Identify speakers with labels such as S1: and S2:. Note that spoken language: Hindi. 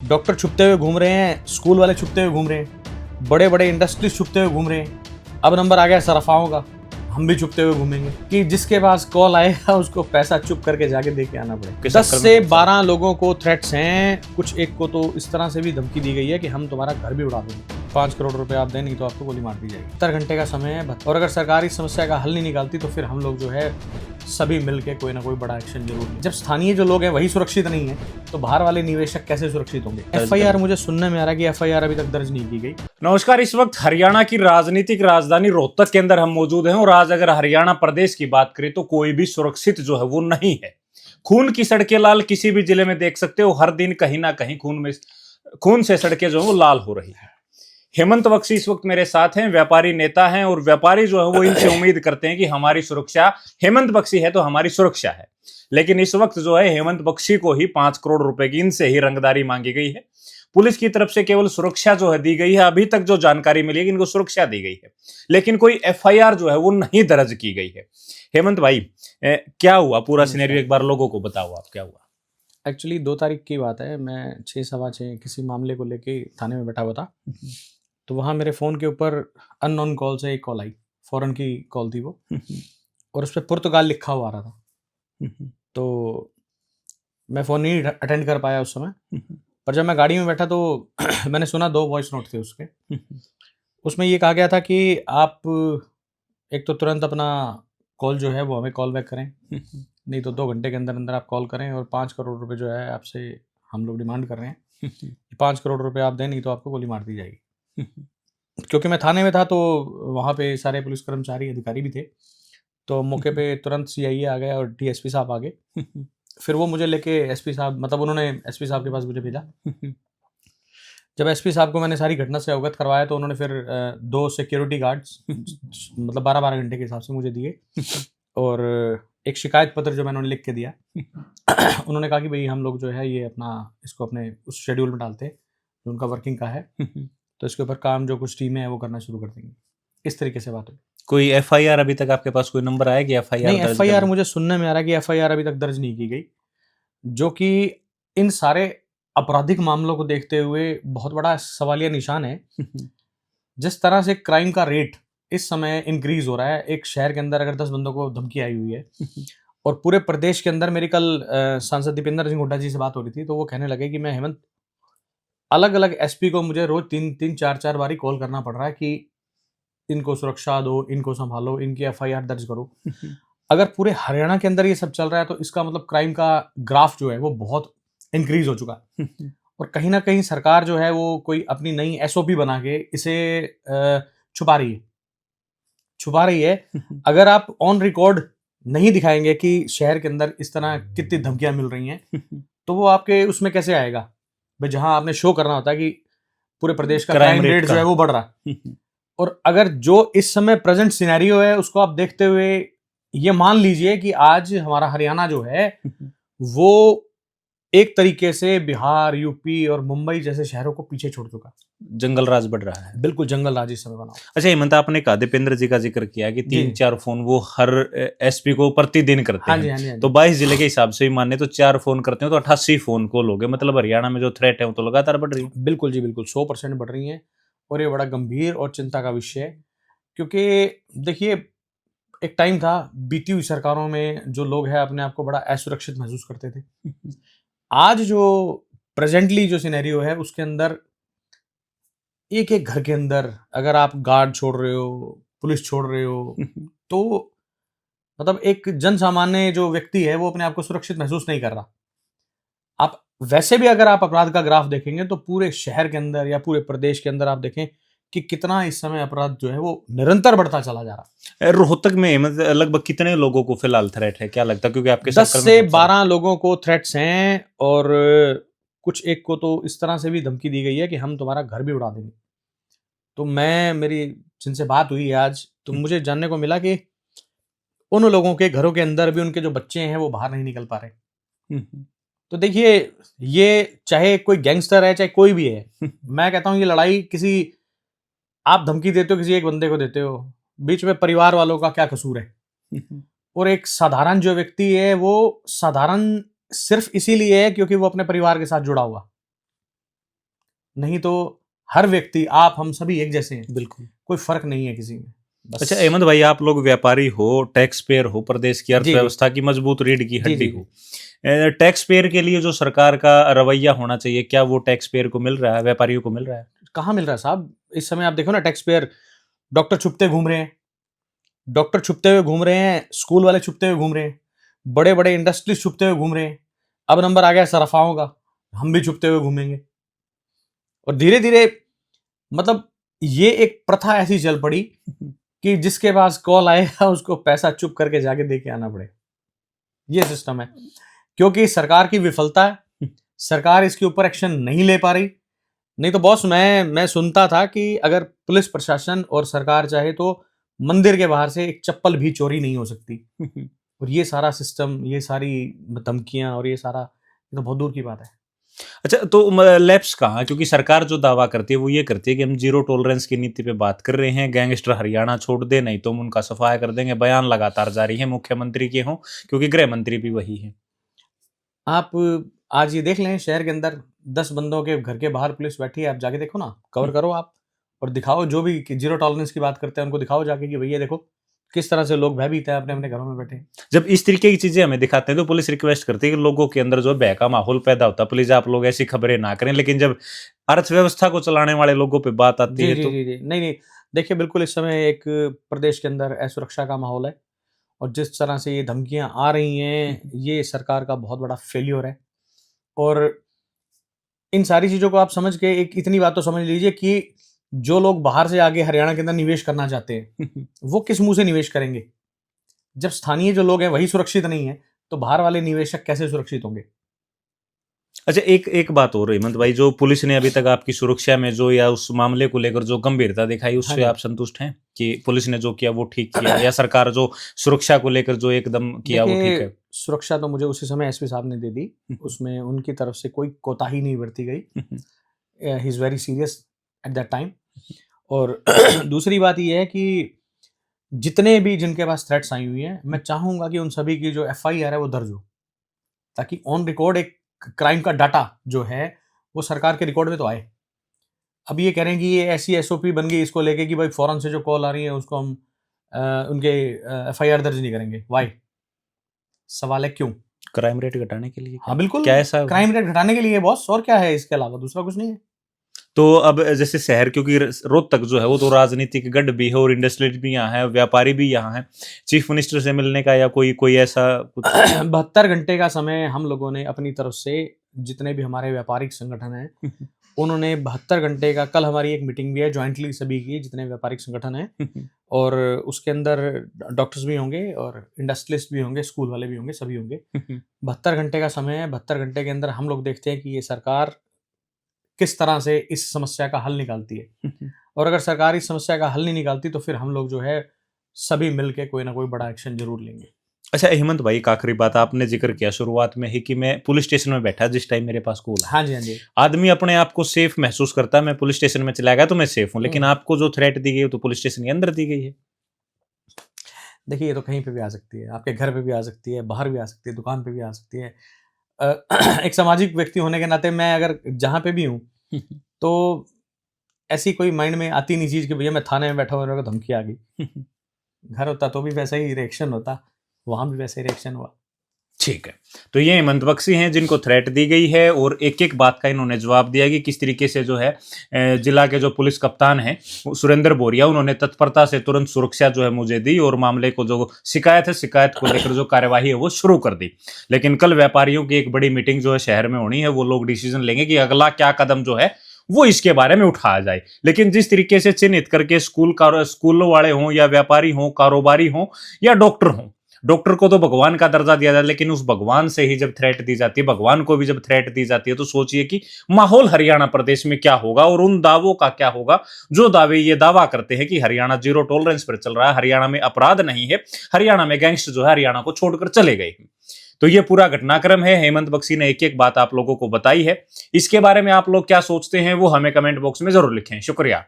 S1: डॉक्टर छुपते हुए घूम रहे हैं, स्कूल वाले छुपते हुए घूम रहे हैं, बड़े बड़े इंडस्ट्रीज छुपते हुए घूम रहे हैं। अब नंबर आ गया सराफाओं का, हम भी छुपते हुए घूमेंगे कि जिसके पास कॉल आएगा उसको पैसा चुप करके जाके दे के आना पड़े। 10 से 12 लोगों को थ्रेट्स हैं, कुछ एक को तो इस तरह से भी धमकी दी गई है कि हम तुम्हारा घर भी उड़ा देंगे, 5 करोड़ रुपए आप दें नहीं तो आपको गोली मार दी जाएगी। 70 घंटे का समय है और अगर सरकार इस समस्या का हल नहीं निकालती तो फिर हम लोग जो है सभी मिलके कोई ना कोई बड़ा एक्शन जरूर लें। जब स्थानीय जो लोग हैं वही सुरक्षित नहीं है तो बाहर वाले निवेशक कैसे सुरक्षित होंगे। एफआईआर मुझे सुनने में आ रहा है कि एफआईआर अभी तक दर्ज नहीं की गई।
S2: नमस्कार, इस वक्त हरियाणा की राजनीतिक राजधानी रोहतक के अंदर हम मौजूद हैं और आज अगर हरियाणा प्रदेश की बात करें तो कोई भी सुरक्षित जो है वो नहीं है। खून की सड़कें लाल किसी भी जिले में देख सकते हो, हर दिन कहीं ना कहीं खून से सड़कें जो है वो लाल हो रही है। हेमंत बख्शी इस वक्त मेरे साथ हैं, व्यापारी नेता हैं और व्यापारी जो है वो इनसे उम्मीद करते हैं कि हमारी सुरक्षा, हेमंत बख्शी है तो हमारी सुरक्षा है। लेकिन इस वक्त जो है हेमंत बख्शी को ही 5 करोड़ रुपए की इनसे ही रंगदारी मांगी गई है। पुलिस की तरफ से केवल सुरक्षा जो है दी गई है, अभी तक जो जानकारी मिली है कि इनको सुरक्षा दी गई है, लेकिन कोई एफआईआर जो है वो नहीं दर्ज की गई है। हेमंत भाई, क्या हुआ पूरा सिनेरियो एक बार लोगों को बताओ, आप क्या हुआ?
S1: एक्चुअली 2 तारीख की बात है, मैं 6-6:15 किसी मामले को लेके थाने में बैठा हुआ था। तो वहाँ मेरे फ़ोन के ऊपर अननोन कॉल से एक कॉल आई, फ़ॉरेन की कॉल थी वो, और उस पे पुर्तगाल लिखा हुआ आ रहा था। तो मैं फ़ोन नहीं अटेंड कर पाया उस समय, पर जब मैं गाड़ी में बैठा तो मैंने सुना 2 वॉइस नोट थे उसके। उसमें ये कहा गया था कि आप एक तो तुरंत अपना कॉल जो है वो हमें कॉल बैक करें, नहीं तो 2 घंटे के अंदर अंदर आप कॉल करें, और 5 करोड़ रुपए जो है आपसे हम लोग डिमांड कर रहे हैं। 5 करोड़ रुपए आप दें नहीं तो आपको गोली मार दी जाएगी। क्योंकि मैं थाने में था तो वहाँ पे सारे पुलिस कर्मचारी अधिकारी भी थे, तो मौके पे तुरंत सीआईए आ गया और डीएसपी साहब आ गए। फिर वो मुझे लेके एसपी साहब, मतलब उन्होंने एसपी साहब के पास मुझे भेजा। जब एसपी साहब को मैंने सारी घटना से अवगत करवाया तो उन्होंने फिर 2 सिक्योरिटी गार्ड्स मतलब 12-12 घंटे के हिसाब से मुझे दिए, और एक शिकायत पत्र जो मैंने उन्हें लिख के दिया। उन्होंने कहा कि भाई हम लोग जो है ये अपना इसको अपने उस शेड्यूल में डालते हैं जो उनका वर्किंग का है, तो इसके ऊपर काम जो कुछ टीमें हैं वो करना शुरू कर देंगे। इस तरीके से बात हुई।
S2: कोई एफआईआर अभी तक आपके पास कोई नंबर आया कि एफआईआर?
S1: नहीं, एफआईआर मुझे सुनने में आ रहा है कि एफआईआर अभी तक दर्ज नहीं की गई, जो कि इन सारे आपराधिक मामलों को देखते हुए बहुत बड़ा सवालिया निशान है। जिस तरह से क्राइम का रेट इस समय इंक्रीज हो रहा है, एक शहर के अंदर अगर 10 बंदों को धमकी आई हुई है और पूरे प्रदेश के अंदर, मेरी कल सांसद दीपेंद्र सिंह हुड्डा जी से बात हो रही थी तो वो कहने लगे कि मैं हेमंत, अलग अलग एसपी को मुझे रोज 3-3 4-4 बारी कॉल करना पड़ रहा है कि इनको सुरक्षा दो, इनको संभालो, इनकी एफआईआर दर्ज करो। अगर पूरे हरियाणा के अंदर ये सब चल रहा है तो इसका मतलब क्राइम का ग्राफ जो है वो बहुत इंक्रीज हो चुका है। और कहीं ना कहीं सरकार जो है वो कोई अपनी नई एसओपी बना के इसे छुपा रही है। अगर आप ऑन रिकॉर्ड नहीं दिखाएंगे कि शहर के अंदर इस तरह कितनी धमकियां मिल रही हैं, तो वो आपके उसमें कैसे आएगा भाई, जहां आपने शो करना होता है कि पूरे प्रदेश का क्राइम रेट जो है वो बढ़ रहा है। और अगर जो इस समय प्रेजेंट सिनेरियो है उसको आप देखते हुए ये मान लीजिए कि आज हमारा हरियाणा जो है वो एक तरीके से बिहार, यूपी और मुंबई जैसे शहरों को पीछे छोड़ चुका,
S2: जंगल राज बढ़ रहा है।
S1: बिल्कुल जंगल राज इस समय बना।
S2: अच्छा हेमंत, आपने कहा दीपेंद्र जी का जिक्र किया कि 3-4 फोन वो हर एसपी को प्रतिदिन करते हैं।
S1: हाँ जी।
S2: तो 22 जिले के हिसाब से ही माने तो 4 फोन करते हैं तो 88 फोन कॉल हो गए। मतलब हरियाणा में जो थ्रेट है वो तो लगातार बढ़ रही है।
S1: बिल्कुल जी, बिल्कुल 100% बढ़ रही है, और ये बड़ा गंभीर और चिंता का विषय है। क्योंकि देखिए, एक टाइम था बीती हुई सरकारों में जो लोग हैं अपने आप को बड़ा असुरक्षित महसूस करते थे। आज जो प्रेजेंटली जो सिनेरियो है उसके अंदर एक एक घर के अंदर अगर आप गार्ड छोड़ रहे हो, पुलिस छोड़ रहे हो, तो मतलब एक जन सामान्य जो व्यक्ति है वो अपने आप को सुरक्षित महसूस नहीं कर रहा। आप वैसे भी अगर आप अपराध का ग्राफ देखेंगे तो पूरे शहर के अंदर या पूरे प्रदेश के अंदर आप देखें कि कितना इस समय अपराध जो है वो निरंतर बढ़ता चला जा रहा है।
S2: रोहतक में लगभग कितने लोगों को फिलहाल थ्रेट है, क्या लगता है? क्योंकि आपके
S1: 10 से 12 लोगों को थ्रेट्स हैं, और कुछ एक को तो इस तरह से भी धमकी दी गई है कि हम तुम्हारा घर भी उड़ा देंगे। तो मेरी जिनसे बात हुई आज, तो मुझे जानने को मिला कि उन लोगों के घरों के अंदर भी उनके जो बच्चे हैं वो बाहर नहीं निकल पा रहे। तो देखिए, ये चाहे कोई गैंगस्टर है चाहे कोई भी है, मैं कहता हूँ ये लड़ाई किसी, आप धमकी देते हो किसी एक बंदे को देते हो, बीच में परिवार वालों का क्या कसूर है? और एक साधारण जो व्यक्ति है वो साधारण सिर्फ इसीलिए है क्योंकि वो अपने परिवार के साथ जुड़ा हुआ। नहीं तो हर व्यक्ति, आप हम सभी एक जैसे हैं,
S2: बिल्कुल।
S1: कोई फर्क नहीं है किसी में। बस
S2: अच्छा अहमद भाई, आप लोग व्यापारी हो, टैक्स पेयर हो, प्रदेश की
S1: जी जी
S2: अर्थव्यवस्था की मजबूत रीढ़ की
S1: जी
S2: हड्डी
S1: जी
S2: हो। टैक्स पेयर के लिए जो सरकार का रवैया होना चाहिए, क्या वो टैक्स पेयर को मिल रहा है, व्यापारियों को मिल रहा है?
S1: कहाँ मिल रहा है साहब? इस समय आप देखो ना, टैक्स पेयर, डॉक्टर छुपते घूम रहे हैं, डॉक्टर छुपते हुए घूम रहे हैं, स्कूल वाले छुपते हुए घूम रहे हैं, बड़े बड़े इंडस्ट्रीज छुपते हुए घूम रहे हैं। अब नंबर आ गया सराफाओं का, हम भी छुपते हुए घूमेंगे। और धीरे धीरे मतलब ये एक प्रथा ऐसी चल पड़ी कि जिसके पास कॉल आएगा उसको पैसा चुप करके जाके दे के आना पड़ेगा। ये सिस्टम है, क्योंकि सरकार की विफलता है, सरकार इसके ऊपर एक्शन नहीं ले पा रही। नहीं तो बॉस, मैं सुनता था कि अगर पुलिस प्रशासन और सरकार चाहे तो मंदिर के बाहर से एक चप्पल भी चोरी नहीं हो सकती। और ये सारा सिस्टम, ये सारी धमकियां और ये सारा, ये तो बहुत दूर की बात है।
S2: अच्छा, तो लैप्स कहाँ? क्योंकि सरकार जो दावा करती है वो ये करती है कि हम जीरो टॉलरेंस की नीति पे बात कर रहे हैं, गैंगस्टर हरियाणा छोड़ दे, नहीं तो हम उनका सफाया कर देंगे। बयान लगातार जारी है मुख्यमंत्री के हों, क्योंकि गृह मंत्री भी वही है।
S1: आप आज ये देख लें, शहर के अंदर 10 बंदों के घर के बाहर पुलिस बैठी है, आप जाके देखो ना, कवर करो आप और दिखाओ, जो भी जीरो टॉलरेंस की बात करते हैं उनको दिखाओ जाके कि भैया देखो किस तरह से लोग भयभीत है अपने अपने घरों में बैठे।
S2: जब इस तरीके की चीजें हमें दिखाते हैं तो पुलिस रिक्वेस्ट करती है कि लोगों के अंदर जो भय का माहौल पैदा होता है, प्लीज आप लोग ऐसी खबरें ना करें। लेकिन जब अर्थव्यवस्था को चलाने वाले लोगों पे बात आती
S1: जी
S2: है
S1: जी
S2: तो
S1: जी जी, नहीं नहीं, देखिए बिल्कुल इस समय एक प्रदेश के अंदर असुरक्षा का माहौल है, और जिस तरह से ये धमकियां आ रही हैं, ये सरकार का बहुत बड़ा फेल्योर है। और इन सारी चीज़ों को आप समझ के एक इतनी बात तो समझ लीजिए कि जो लोग बाहर से आके हरियाणा के अंदर निवेश करना चाहते हैं, वो किस मुँह से निवेश करेंगे? जब स्थानीय जो लोग हैं वही सुरक्षित नहीं है, तो बाहर वाले निवेशक कैसे सुरक्षित होंगे?
S2: अच्छा, एक एक बात और हेमंत भाई, जो पुलिस ने अभी तक आपकी सुरक्षा में जो या उस मामले को लेकर जो गंभीरता दिखाई,
S1: हाँ
S2: उससे
S1: जी।
S2: आप संतुष्ट हैं कि पुलिस ने जो किया वो ठीक किया, या सरकार जो सुरक्षा को लेकर जो एकदम किया वो ठीक
S1: देखिए,
S2: है?
S1: सुरक्षा तो मुझे उसी समय एसपी साहब ने दे दी, उसमें उनकी तरफ से कोई कोताही नहीं बरती गई। He is very serious at that time. और दूसरी बात ये है कि जितने भी जिनके पास थ्रेट्स आई हुई हैं, मैं चाहूँगा कि उन सभी की जो एफआईआर है वो दर्ज हो, ताकि ऑन रिकॉर्ड एक क्राइम का डाटा जो है वो सरकार के रिकॉर्ड में तो आए। अब ये कह रहे हैं कि ये ऐसी एसओपी बन गई इसको लेके कि भाई फौरन से जो कॉल आ रही है उसको हम उनके एफआईआर दर्ज नहीं करेंगे। व्हाई? सवाल है क्यों?
S2: क्राइम रेट घटाने के लिए क्या?
S1: हाँ बिल्कुल,
S2: क्या ऐसा?
S1: क्राइम रेट घटाने के लिए बॉस, और क्या है इसके अलावा? दूसरा कुछ नहीं है।
S2: तो अब जैसे शहर, क्योंकि रोहतक जो है वो तो राजनीतिक गढ़ भी है और इंडस्ट्रियल भी यहाँ है, व्यापारी भी यहाँ है, चीफ मिनिस्टर से मिलने का या कोई कोई ऐसा कुछ?
S1: 72 घंटे का समय हम लोगों ने अपनी तरफ से, जितने भी हमारे व्यापारिक संगठन हैं उन्होंने 72 घंटे का, कल हमारी एक मीटिंग भी है ज्वाइंटली सभी की, जितने व्यापारिक संगठन हैं, और उसके अंदर डॉक्टर्स भी होंगे और इंडस्ट्रियलिस्ट भी होंगे, स्कूल वाले भी होंगे, सभी होंगे। 72 घंटे का समय है, 72 घंटे के अंदर हम लोग देखते हैं कि ये सरकार किस तरह से इस समस्या का हल निकालती है। और अगर सरकार इस समस्या का हल नहीं निकालती तो फिर हम लोग जो है सभी मिलके कोई ना कोई बड़ा एक्शन जरूर लेंगे।
S2: अच्छा हेमंत भाई, एक आखिरी बात, आपने जिक्र किया शुरुआत में ही कि मैं पुलिस स्टेशन में बैठा जिस टाइम मेरे पास कॉल।
S1: हाँ जी, हाँ जी।
S2: आदमी अपने आप को सेफ महसूस करता है, मैं पुलिस स्टेशन में चला गया तो मैं सेफ हूँ, लेकिन आपको जो थ्रेट दी गई है तो पुलिस स्टेशन के अंदर दी गई है।
S1: देखिए, ये तो कहीं पे भी आ सकती है, आपके घर पे भी आ सकती है, बाहर भी आ सकती है, दुकान पे भी आ सकती है। एक सामाजिक व्यक्ति होने के नाते मैं अगर जहाँ पे भी हूँ तो ऐसी कोई माइंड में आती नहीं चीज़ कि भैया मैं थाने में बैठा हुआ, मेरे को धमकी आ गई। घर होता तो भी वैसा ही रिएक्शन होता, वहाँ भी वैसे ही रिएक्शन हुआ।
S2: ठीक है, तो ये हेमंत बख्शी हैं जिनको थ्रेट दी गई है, और एक एक बात का इन्होंने जवाब दिया कि किस तरीके से जो है जिला के जो पुलिस कप्तान हैं सुरेंद्र बोरिया, उन्होंने तत्परता से तुरंत सुरक्षा जो है मुझे दी और मामले को जो शिकायत है, शिकायत को लेकर जो कार्यवाही है वो शुरू कर दी। लेकिन कल व्यापारियों की एक बड़ी मीटिंग जो है शहर में होनी है, वो लोग डिसीजन लेंगे कि अगला क्या कदम जो है वो इसके बारे में उठाया जाए। लेकिन जिस तरीके से चिन्हित करके स्कूलों वाले हों या व्यापारी हों, कारोबारी हों या डॉक्टर हों, डॉक्टर को तो भगवान का दर्जा दिया जाता है, लेकिन उस भगवान से ही जब थ्रेट दी जाती है, भगवान को भी जब थ्रेट दी जाती है, तो सोचिए कि माहौल हरियाणा प्रदेश में क्या होगा और उन दावों का क्या होगा जो दावे ये दावा करते हैं कि हरियाणा जीरो टॉलरेंस पर चल रहा है, हरियाणा में अपराध नहीं है, हरियाणा में गैंगस्टर जो है हरियाणा को छोड़कर चले गए। तो ये पूरा घटनाक्रम है, हेमंत बख्शी ने एक एक बात आप लोगों को बताई है। इसके बारे में आप लोग क्या सोचते हैं वो हमें कमेंट बॉक्स में जरूर लिखें। शुक्रिया।